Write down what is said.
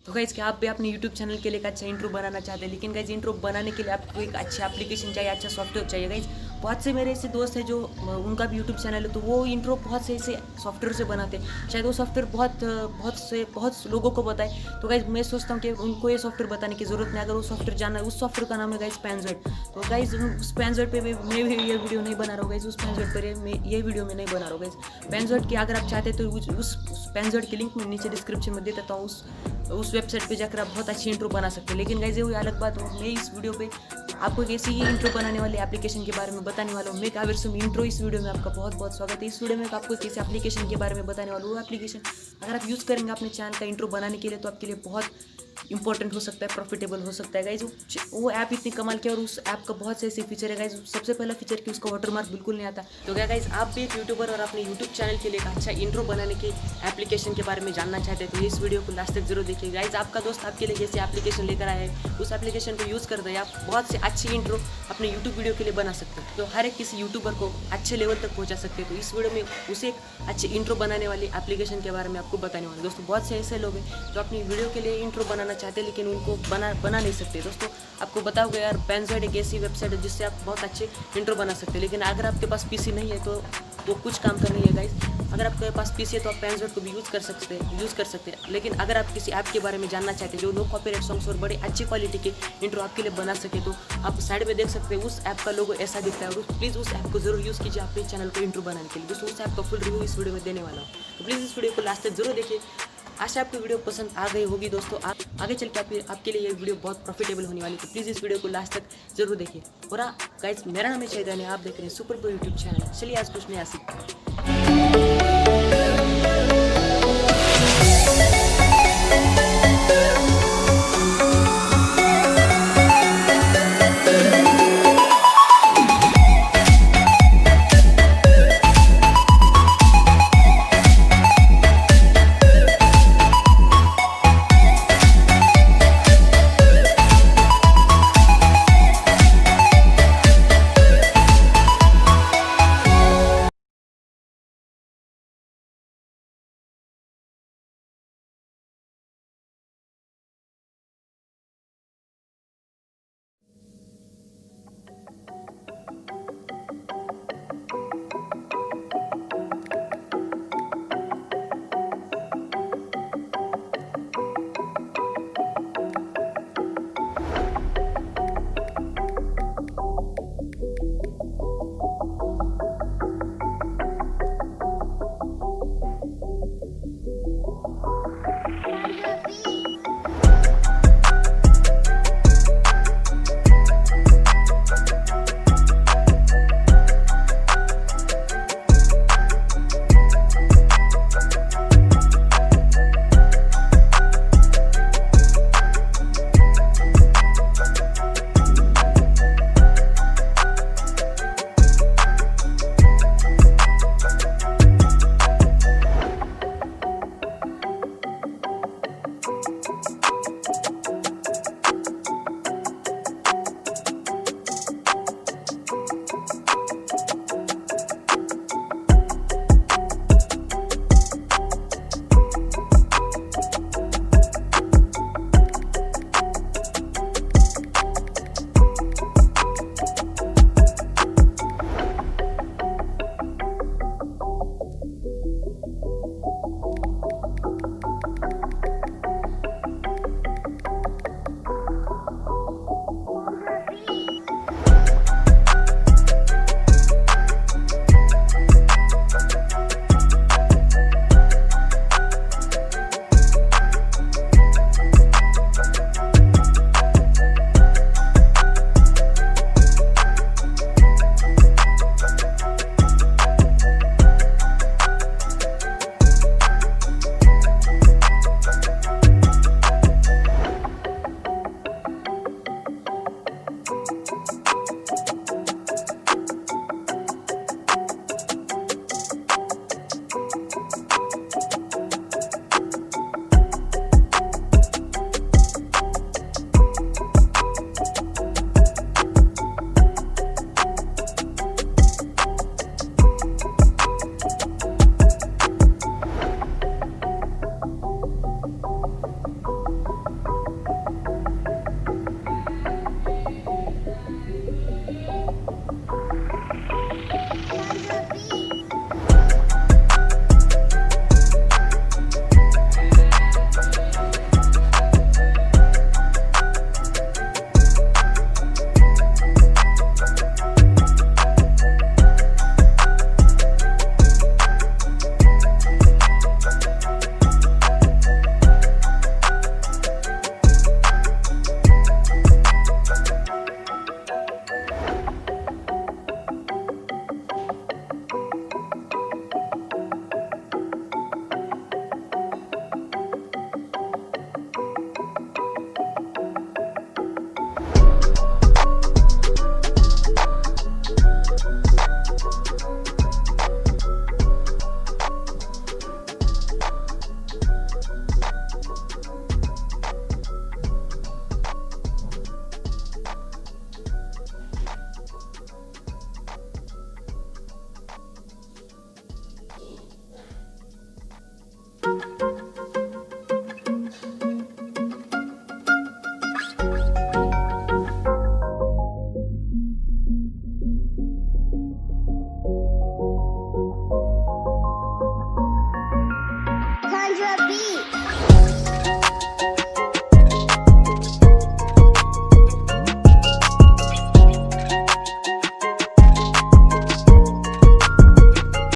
तो गाइस क्या आप भी अपने यूट्यूब चैनल के लिए एक अच्छा इंट्रो बनाना चाहते हैं, लेकिन गाइस इंट्रो बनाने के लिए आपको एक अच्छा एप्लीकेशन चाहिए, अच्छा सॉफ्टवेयर चाहिए। गाइस बहुत से मेरे ऐसे दोस्त हैं जो उनका भी यूट्यूब चैनल है, तो वो इंट्रो बहुत से ऐसे सॉफ्टवेयर से बनाते हैं। शायद वो सॉफ्टवेयर बहुत लोगों को बताए। तो गाइस मैं सोचता हूँ कि उनको ये सॉफ्टवेयर बताने की ज़रूरत नहीं। अगर वो सॉफ्टवेयर जानना है, उस सॉफ्टवेयर का नाम है गाइस पेनजेड। तो गाइस उस पेनजेड पे भी मैं भी ये वीडियो नहीं बना रहा हूँ गाइस, उस पेनजेड पर ये वीडियो में नहीं बना रहा हूँ गाइस। पेनजेड की अगर आप चाहते हैं तो उस पेनजेड की लिंक मैं नीचे डिस्क्रिप्शन में दे देता हूँ। उस वेबसाइट पे जाकर आप बहुत अच्छी इंट्रो बना सकते हैं। लेकिन गाइस ये अलग बात हो, मैं इस वीडियो पे आपको एक ऐसी ही इंट्रो बनाने वाले एप्लीकेशन के बारे में बताने वाला हूँ। मैं काविर सुम इंट्रो इस वीडियो में आपका बहुत बहुत स्वागत है। इस वीडियो में आपको किसी एप्लीकेशन के बारे में बताने वाला हूँ। वो एप्लीकेशन अगर आप यूज़ करेंगे अपने चैनल का इंट्रो बनाने के लिए तो आपके लिए बहुत इंपॉर्टेंट हो सकता है, प्रॉफिटेबल हो सकता है। गाइज वो ऐप इतनी कमाल की और उस ऐप का बहुत से ऐसे फीचर है। गाइज सबसे पहला फीचर कि उसका वाटरमार्क बिल्कुल नहीं आता। तो क्या गाइज आप भी एक यूट्यूबर और अपने यूट्यूब चैनल के लिए एक अच्छा इंट्रो बनाने के एप्लीकेशन के बारे में जानना चाहते हैं तो इस वीडियो को लास्ट तक जरूर देखिए। गाइज आपका दोस्त आपके लिए जैसे एप्लीकेशन लेकर आया है, उस एप्लीकेशन को यूज़ कर दे आप बहुत से अच्छी इंट्रो अपने यूट्यूब वीडियो के लिए बना सकते हैं, तो हर एक किसी यूट्यूबर को अच्छे लेवल तक पहुंचा सकते हैं। तो इस वीडियो में उसे एक अच्छे इंट्रो बनाने वाली एप्लीकेशन के बारे में आपको बताने वाले। दोस्तों बहुत से ऐसे लोग हैं जो अपनी वीडियो के लिए इंट्रो बनाना चाहते हैं लेकिन उनको बना नहीं सकते। दोस्तों आपको बताओगे यार पेनजेड एक ऐसी वेबसाइट है जिससे आप बहुत अच्छे इंट्रो बना सकते हैं, लेकिन अगर आपके पास पीसी नहीं है तो वो कुछ काम का नहीं है गाइस। अगर आपके पास पीसी है तो आप पेनजेड को भी यूज़ कर सकते हैं। लेकिन अगर आप किसी ऐप के बारे में जानना चाहते हैं जो नो कॉपीराइट सॉन्ग्स और बड़ी अच्छी क्वालिटी के इंट्रो आपके लिए बना सके, तो आप साइड में देख सकते हैं उस ऐप का लोगो ऐसा दिखता है और प्लीज़ उस ऐप को जरूर यूज़ कीजिए अपने चैनल को इंट्रो बनाने के लिए। दोस्तों उस ऐप का फुल रिव्यू इस वीडियो में देने वाला हूँ, तो प्लीज़ इस वीडियो को लास्ट तक जरूर देखिए। आशा आपको वीडियो पसंद आ गई होगी। दोस्तों आगे चल के आपके लिए ये वीडियो बहुत प्रॉफिटेबल होने वाली, तो प्लीज़ इस वीडियो को लास्ट तक जरूर देखिए। और गाइस मेरा नाम है चैतन्य, आप देख रहे हैं सुपर प्रो यूट्यूब चैनल। चलिए आज कुछ नया सीखते हैं।